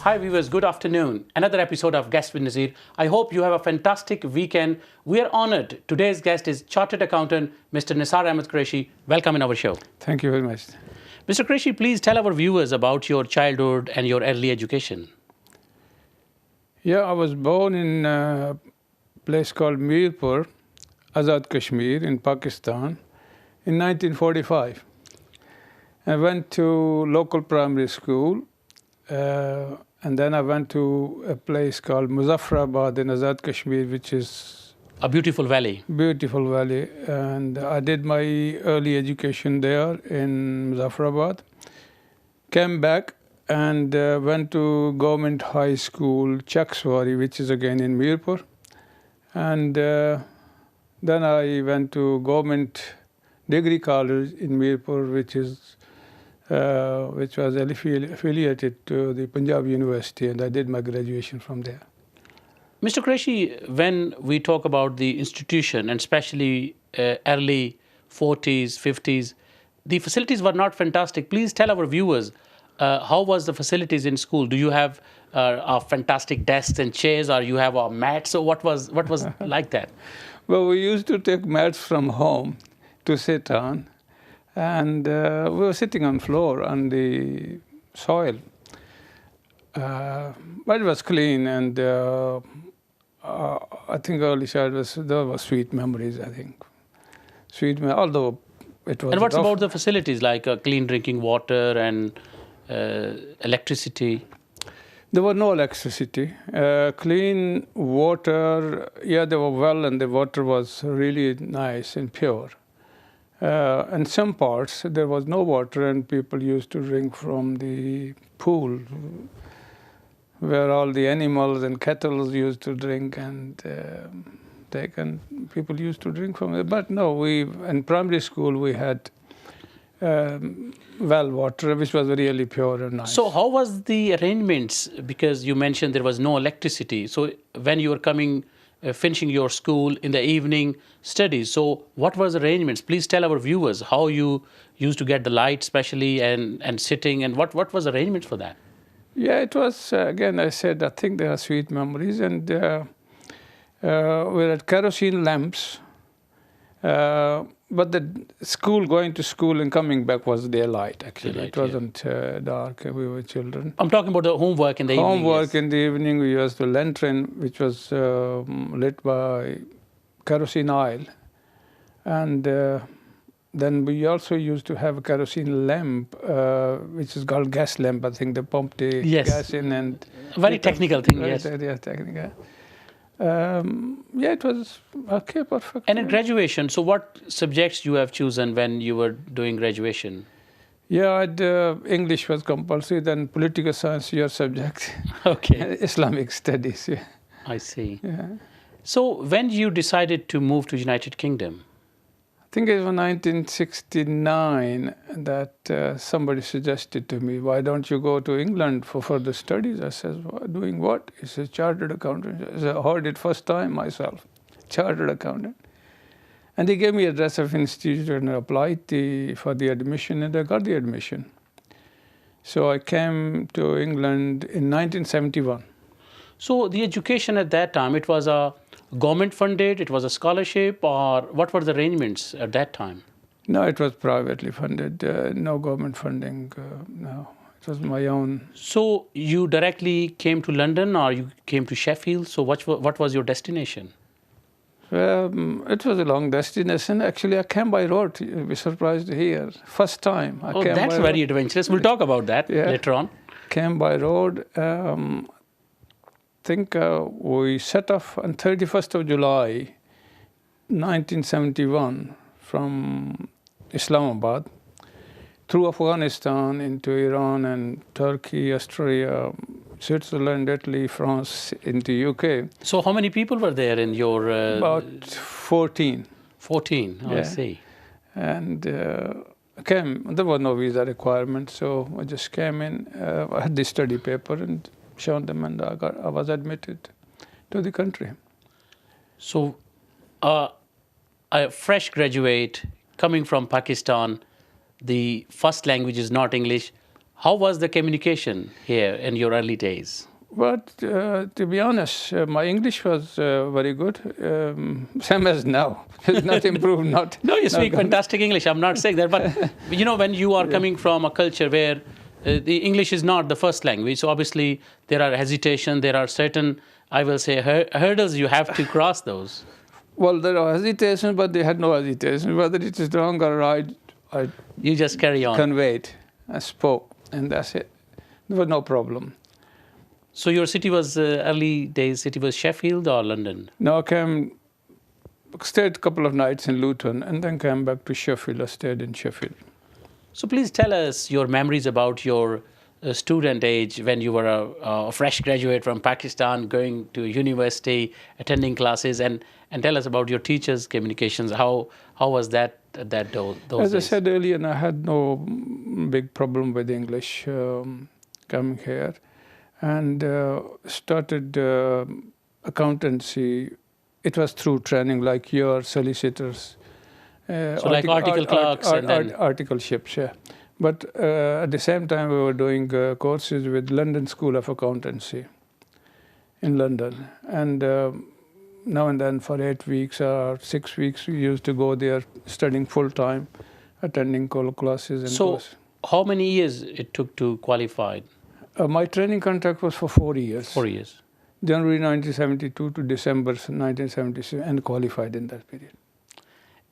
Hi viewers, good afternoon. Another episode of Guest with Nazir. I hope you have a fantastic weekend. We are honored. Today's guest is Chartered Accountant, Mr. Nisar Ahmed Qureshi. Welcome in our show. Thank you very much. Mr. Qureshi, please tell our viewers about your childhood and your early education. Yeah, I was born in a place called Mirpur, Azad Kashmir in Pakistan in 1945. I went to local primary school and then I went to a place called Muzaffarabad in Azad Kashmir, which is a beautiful valley. Beautiful valley. And I did my early education there in Muzaffarabad. Came back and went to government high school, Chakswari, which is again in Mirpur. And then I went to government degree college in Mirpur, which was affiliated to the Punjab University, and I did my graduation from there. Mr. Qureshi, when we talk about the institution, and especially early 40s, 50s, the facilities were not fantastic. Please tell our viewers, how was the facilities in school? Do you have fantastic desks and chairs, or you have a mat? So what was like that? Well, we used to take mats from home to sit on, and we were sitting on floor on the soil. But it was clean, and I think early childhood there were sweet memories. I think although it was. And what's rough. about the facilities like clean drinking water and electricity? There was no electricity. Clean water, yeah, they were well, and the water was really nice and pure. In some parts, there was no water, and people used to drink from the pool, where all the animals and cattle used to drink, and people used to drink from it. But no, in primary school we had well water, which was really pure and nice. So how was the arrangements? Because you mentioned there was no electricity. So when you were finishing your school in the evening studies, so what was the arrangements? Please tell our viewers how you used to get the light, especially and sitting, and what was the arrangements for that? Yeah, it was again. I think there are sweet memories, and we had kerosene lamps. But going to school and coming back was daylight, actually. Daylight, it wasn't dark. We were children. I'm talking about the homework in the evening. Homework in the evening, we used the lantern, which was lit by kerosene oil. And then we also used to have a kerosene lamp, which is called gas lamp. I think they pumped the gas in. And a very technical thing, yes. Yeah, technical. Yeah, it was okay, perfect. And in graduation, so what subjects you have chosen when you were doing graduation? Yeah, English was compulsory, then political science, your subject. Okay. Islamic studies, yeah. I see. Yeah. So when you decided to move to United Kingdom? I think it was 1969 that somebody suggested to me, why don't you go to England for further studies? I said, doing what? He says, chartered accountant. I heard it first time myself, chartered accountant. And he gave me address of institute and I applied for the admission, and I got the admission. So I came to England in 1971. So the education at that time, it was a government funded, it was a scholarship, or what were the arrangements at that time? No, it was privately funded, no government funding, no. It was my own. So you directly came to London or you came to Sheffield? So what was your destination? It was a long destination. Actually, I came by road. You'll be surprised to hear. First time I came that's by very road. adventurous. We'll talk about that later on. Came by road. I think we set off on 31st of July, 1971, from Islamabad, through Afghanistan into Iran and Turkey, Australia, Switzerland, Italy, France, into UK. So how many people were there in your... About 14. 14, Yeah. I see. And came. There was no visa requirement, so I just came in. I had the study paper and shown them, and I was admitted to the country. So a fresh graduate coming from Pakistan, the first language is not English. How was the communication here in your early days? But to be honest, my English was very good, same as now. It's not improved, not. No, you speak not fantastic English. I'm not saying that, but you know, when you are coming from a culture where the English is not the first language, so obviously there are hesitation, there are certain, I will say, hurdles you have to cross those. Well, there are hesitations, but they had no hesitation. Whether it is wrong or right, I You just carry on. conveyed, I spoke, and that's it. There was no problem. So your city was early days. City was Sheffield or London? Now I stayed a couple of nights in Luton, and then came back to Sheffield. I stayed in Sheffield. So please tell us your memories about your student age when you were a fresh graduate from Pakistan, going to university, attending classes, and tell us about your teachers' communications. How was that those As I days? said earlier, I had no big problem with English coming here, and started accountancy. It was through training, like your solicitors. So like article clerks and then- articleships, yeah. But at the same time, we were doing courses with London School of Accountancy in London. And now and then for 8 weeks or 6 weeks, we used to go there studying full-time, attending classes and So courses. how many years it took to qualify? My training contract was for 4 years. 4 years. January 1972 to December 1977, and qualified in that period.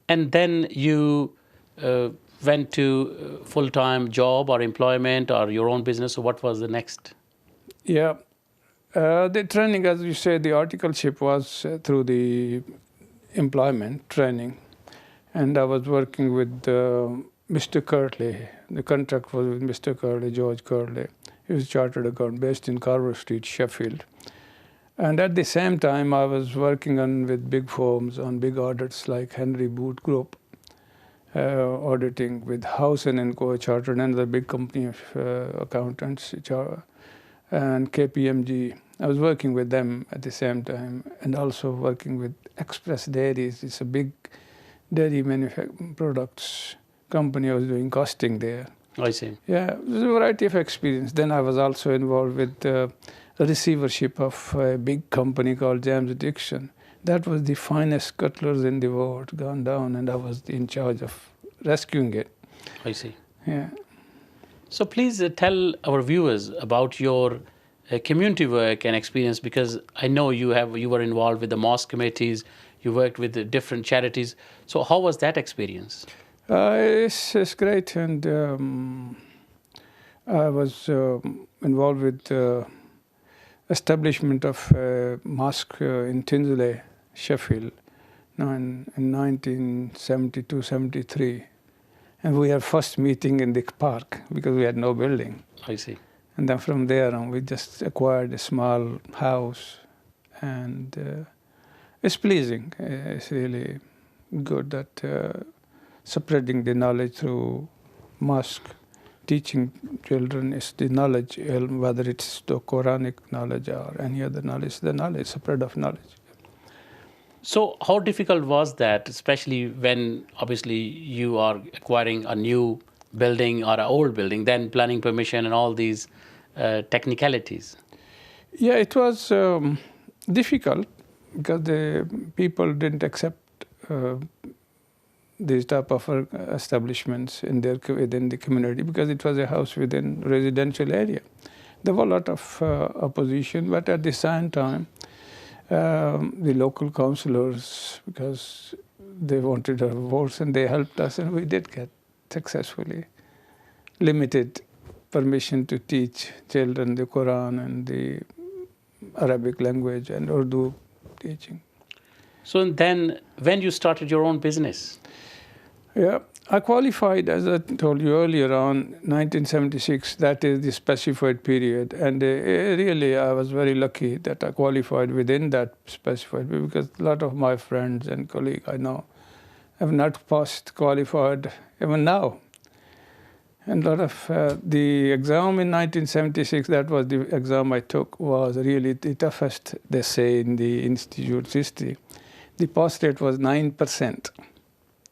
And then you went to full-time job or employment or your own business. So what was the next? Yeah. The training, as you say, the articleship was through the employment training. And I was working with Mr. Curtley. The contract was with Mr. Curtley, George Curtley. He was a chartered accountant based in Carver Street, Sheffield. And at the same time, I was working with big firms on big audits like Henry Boot Group, auditing with Housen & Co. Chartered, another big company of accountants, and KPMG. I was working with them at the same time, and also working with Express Dairies. It's a big dairy manufacturing products company. I was doing costing there. I see. Yeah, it was a variety of experience. Then I was also involved with a receivership of a big company called James Dixon. That was the finest cutlers in the world gone down, and I was in charge of rescuing it. I see. Yeah. So please tell our viewers about your community work and experience, because I know you were involved with the mosque committees, you worked with the different charities. So how was that experience? It's great, and I was involved with establishment of a mosque in Tinsley, Sheffield, in 1972-73. And we had first meeting in the park because we had no building. I see. And then from there on, we just acquired a small house, and it's pleasing. It's really good that spreading the knowledge through mosque, teaching children is the knowledge, whether it's the Quranic knowledge or any other knowledge, the knowledge, spread of knowledge. So how difficult was that, especially when obviously you are acquiring a new building or an old building, then planning permission and all these technicalities? Yeah, it was difficult because the people didn't accept these type of establishments within the community because it was a house within residential area. There was a lot of opposition, but at the same time, the local councillors, because they wanted our votes, and they helped us, and we did get successfully limited permission to teach children the Quran and the Arabic language and Urdu teaching. So then when you started your own business? Yeah, I qualified, as I told you earlier on, 1976. That is the specified period. And really, I was very lucky that I qualified within that specified period, because a lot of my friends and colleagues I know have not qualified even now. And a lot of the exam in 1976, that was the exam I took, was really the toughest, they say, in the institute's history. The pass rate was 9%,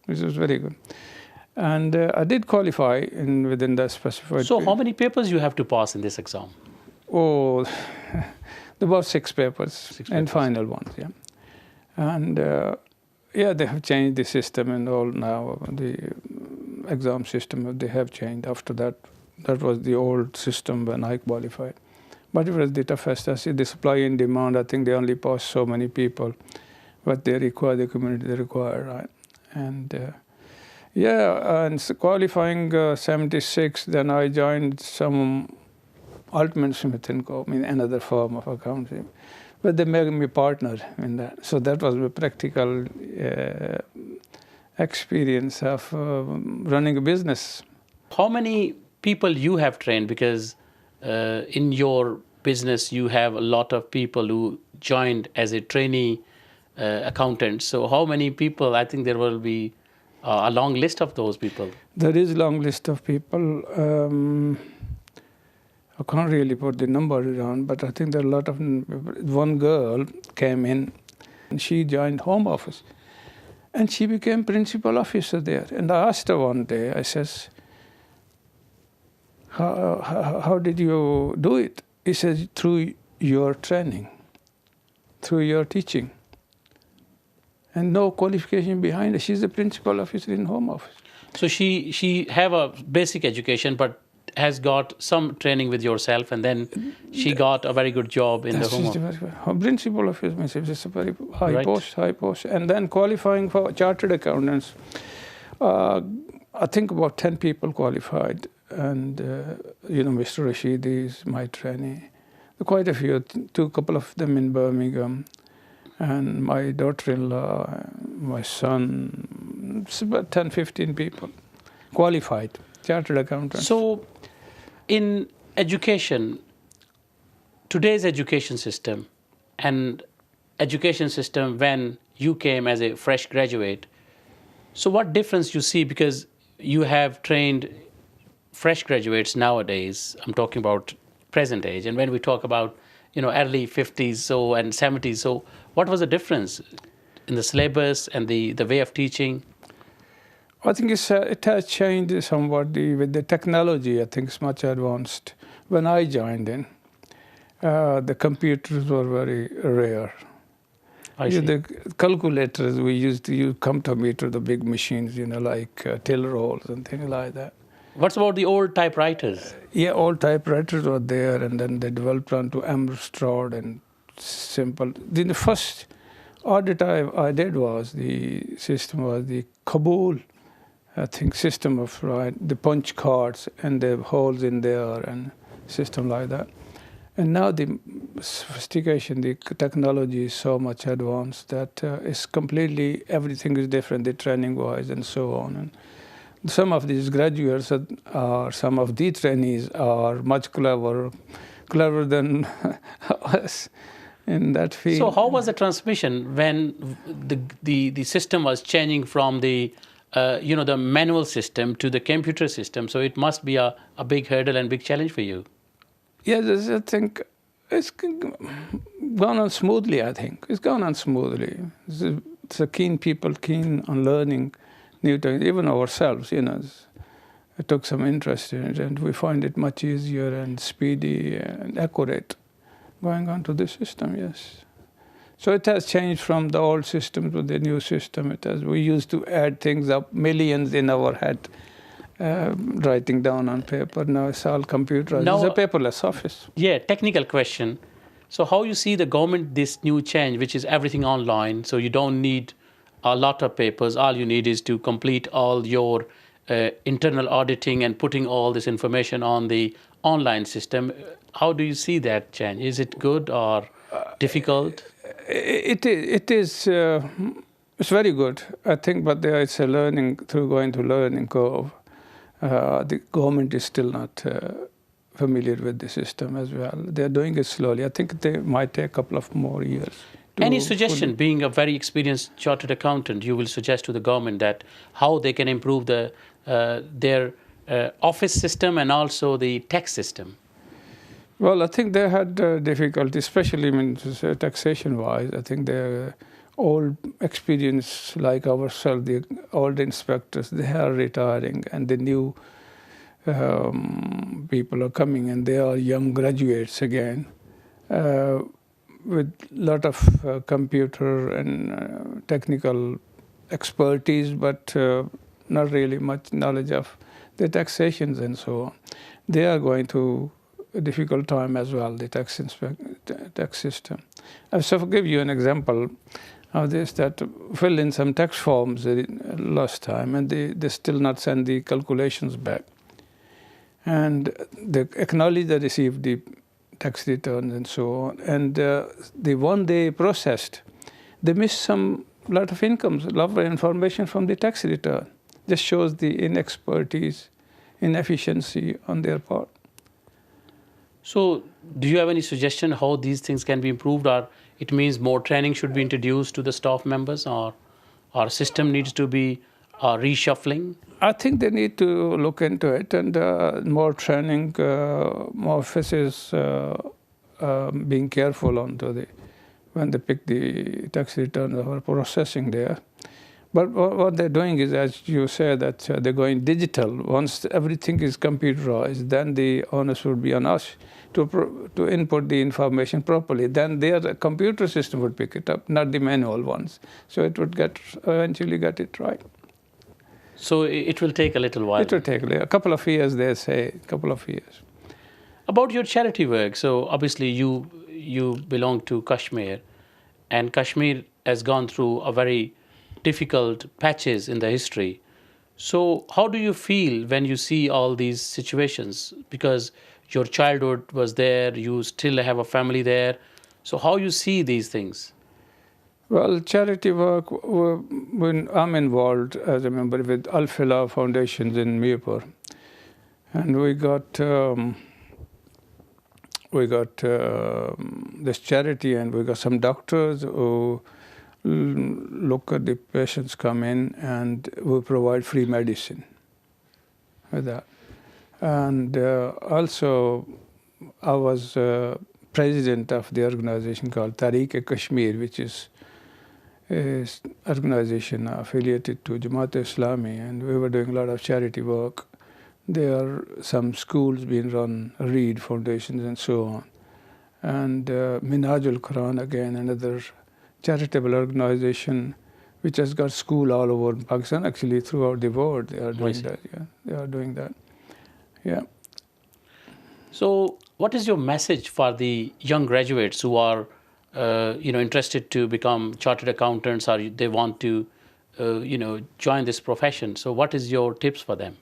which was very good. And I did qualify within the specified So period. how many papers you have to pass in this exam? Oh, about 6 papers, 6 and papers. final ones, yeah. And yeah, they have changed the system and all now. The exam system, they have changed after that. That was the old system when I qualified. But it was the toughest. I see the supply and demand, I think they only pass so many people, what they require, the community they require, right? And yeah, and so qualifying 76, then I joined some Altman Smith & Co., I mean, another firm of accounting. But they made me partner in that. So that was my practical experience of running a business. How many people you have trained? Because in your business, you have a lot of people who joined as a trainee accountant. So how many people? I think there will be a long list of those people. There is a long list of people. I can't really put the number down, but I think there are a lot of... One girl came in, and she joined Home Office. And she became principal officer there. And I asked her one day, I says, how did you do it? He says, through your training, through your teaching. And no qualification behind her. She's the principal officer in Home Office. So she have a basic education, but has got some training with yourself, and then she got a very good job in the Home Office. Her principal office means it's a very high Right. post. And then qualifying for chartered accountants, I think about 10 people qualified. And, Mr. Rashid is my trainee. Quite a few, couple of them in Birmingham. And my daughter-in-law, my son, it's about 10, 15 people qualified, chartered accountants. So in education, today's education system and education system when you came as a fresh graduate, so what difference you see? Because you have trained fresh graduates nowadays, I'm talking about present age, and when we talk about early 50s and 70s, so what was the difference in the syllabus and the way of teaching? I think it has changed somewhat with the technology. I think it's much advanced. When I joined in, the computers were very rare. I see. The calculators we used to use, comptometer, the big machines, like till rolls and things like that. What's about the old typewriters? Yeah, all typewriters were there, and then they developed onto Amstrad and simple. The first audit I did was the Kabul, I think, system of the punch cards and the holes in there and system like that. And now the sophistication, the technology is so much advanced that it's completely, everything is different, the training-wise and so on. And some of these graduates some of the trainees are much clever than us in that field. So how was the transmission when the system was changing from the the manual system to the computer system? So it must be a big hurdle and big challenge for you. Yes, I think it's gone on smoothly, I think. It's gone on smoothly. It's a keen on learning new things, even ourselves, I took some interest in it, and we find it much easier and speedy and accurate going on to the system, yes. So it has changed from the old system to the new system. We used to add things up, millions in our head, writing down on paper. Now it's all computerized. Now, it's a paperless office. Yeah, technical question. So how you see the government, this new change, which is everything online, so you don't need a lot of papers. All you need is to complete all your internal auditing and putting all this information on the online system. How do you see that change? Is it good or difficult? It is. It's very good, I think, but there is a learning curve. The government is still not familiar with the system as well. They're doing it slowly. I think they might take a couple of more years. Any suggestion, being a very experienced chartered accountant, you will suggest to the government that how they can improve their office system and also the tax system? Well, I think they had difficulty, especially taxation-wise. I think old experience like ourselves, the old inspectors, they are retiring, and the new people are coming, and they are young graduates again, with a lot of computer and technical expertise, but not really much knowledge of the taxations and so on. They are going through a difficult time as well, the tax system. So I'll give you an example of this, that fill in some tax forms last time, and they still not send the calculations back. And they acknowledge they received the tax returns and so on. And the one they processed, they missed some lot of incomes, a lot of information from the tax return. This shows the inexpertise, inefficiency on their part. So do you have any suggestion how these things can be improved, or it means more training should be introduced to the staff members, or our system needs to be reshuffling? I think they need to look into it, and more training, more officers being careful when they pick the tax returns or processing there. But what they're doing is, as you said, that they're going digital. Once everything is computerized, then the onus will be on us to input the information properly. Then their computer system would pick it up, not the manual ones. So it would eventually get it right. So it will take a little while. It will take a couple of years, they say, a couple of years. About your charity work, so obviously you belong to Kashmir, and Kashmir has gone through a very difficult patches in the history. So how do you feel when you see all these situations? Because your childhood was there, you still have a family there. So how you see these things? Well, charity work, when I'm involved as a member with Al-Fila Foundations in Mirpur, and we got this charity, and we got some doctors who look at the patients come in, and we provide free medicine with that. And also, I was president of the organization called Tariq-e-Kashmir, which is an organization affiliated to Jamaat-e-Islami, and we were doing a lot of charity work. There are some schools being run, Reed Foundations and so on. And Minhajul Quran, again, another charitable organization which has got school all over Pakistan, actually throughout the world. They are doing that. Yeah, they are doing that. Yeah. So what is your message for the young graduates who are interested to become chartered accountants, or they want to join this profession? So what is your tips for them?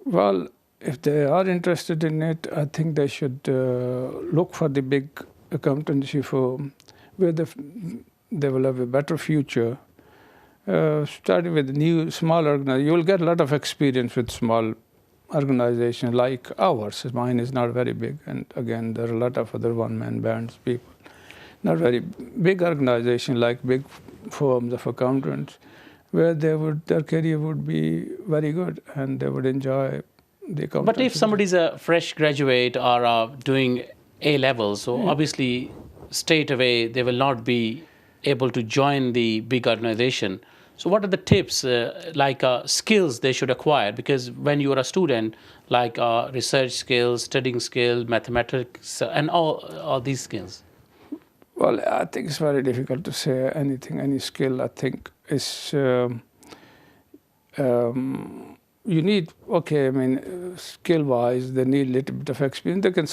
Well, if they are interested in it, I think they should look for the big accountancy firm where they will have a better future. Starting with new small organizations, you will get a lot of experience with small organizations like ours. Mine is not very big, and again, there are a lot of other one-man bands people. Not very big organization like big firms of accountants, where their career would be very good and they would enjoy the accountancy. But if somebody's a fresh graduate or doing A-level, so obviously straight away they will not be able to join the big organization. So what are the tips, skills they should acquire? Because when you are a student, like research skills, studying skills, mathematics, and all these skills. Well, I think it's very difficult to say anything, any skill. I think is you need, skill-wise, they need a little bit of experience. They can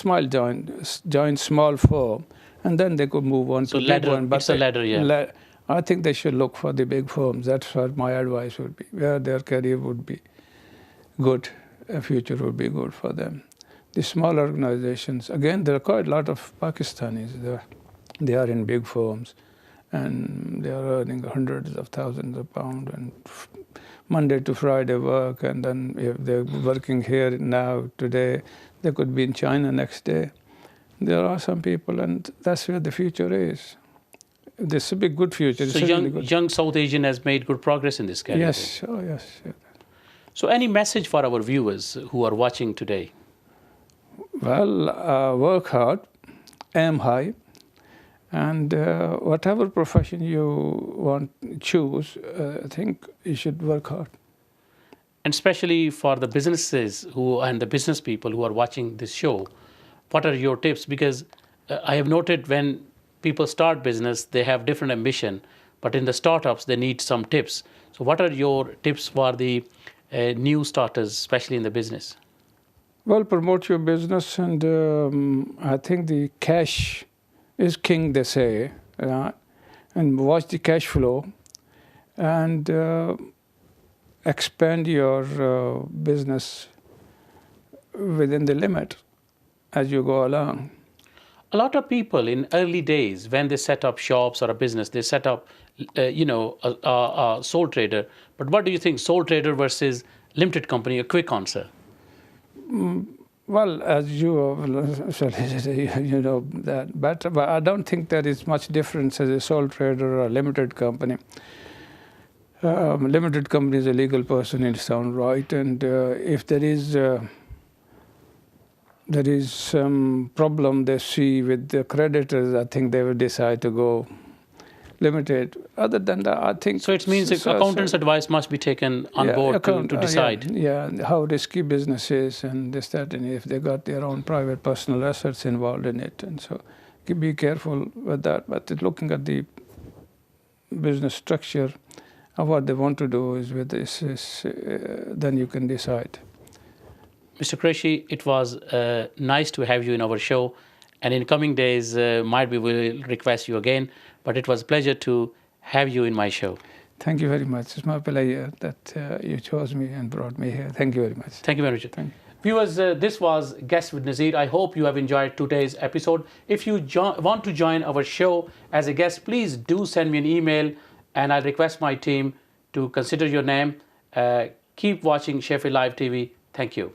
join small firm, and then they could move on to big one. But it's a ladder, yeah. I think they should look for the big firms. That's what my advice would be, where their career would be good, a future would be good for them. The small organizations, again, there are quite a lot of Pakistanis there. They are in big firms, and they are earning hundreds of thousands of pounds, and Monday to Friday work, and then if they're working here now, today, they could be in China next day. There are some people, and that's where the future is. This is a big, good future. So young South Asian has made good progress in this category. Yes, oh yes. So any message for our viewers who are watching today? Well, work hard, aim high, And whatever profession you want to choose, I think you should work hard. And especially for the businesses who and the business people who are watching this show, what are your tips? Because I have noted when people start business, they have different ambition, but in the startups, they need some tips. So what are your tips for the new starters, especially in the business? Well, promote your business, and I think the cash is king, they say, and watch the cash flow, and expand your business within the limit as you go along. A lot of people in early days, when they set up shops or a business, they set up, a sole trader. But what do you think, sole trader versus limited company? A quick answer. Well, as you you know that better, but I don't think there is much difference as a sole trader or a limited company. Limited company is a legal person in its own right, and if there is some problem they see with the creditors, I think they will decide to go limited. Other than that, I think... So it means accountant's advice must be taken on board to decide. Yeah, how risky business is and this, that, and if they got their own private personal assets involved in it. And so be careful with that. But looking at the business structure of what they want to do is with this, then you can decide. Mr. Qureshi, it was nice to have you in our show. And in coming days, might we will request you again. But it was a pleasure to have you in my show. Thank you very much. It's my pleasure that you chose me and brought me here. Thank you very much. Thank you very much. Thank you. Viewers, this was Guest with Nazir. I hope you have enjoyed today's episode. If you want to join our show as a guest, please do send me an email and I'll request my team to consider your name. Keep watching Sheffield Live TV. Thank you.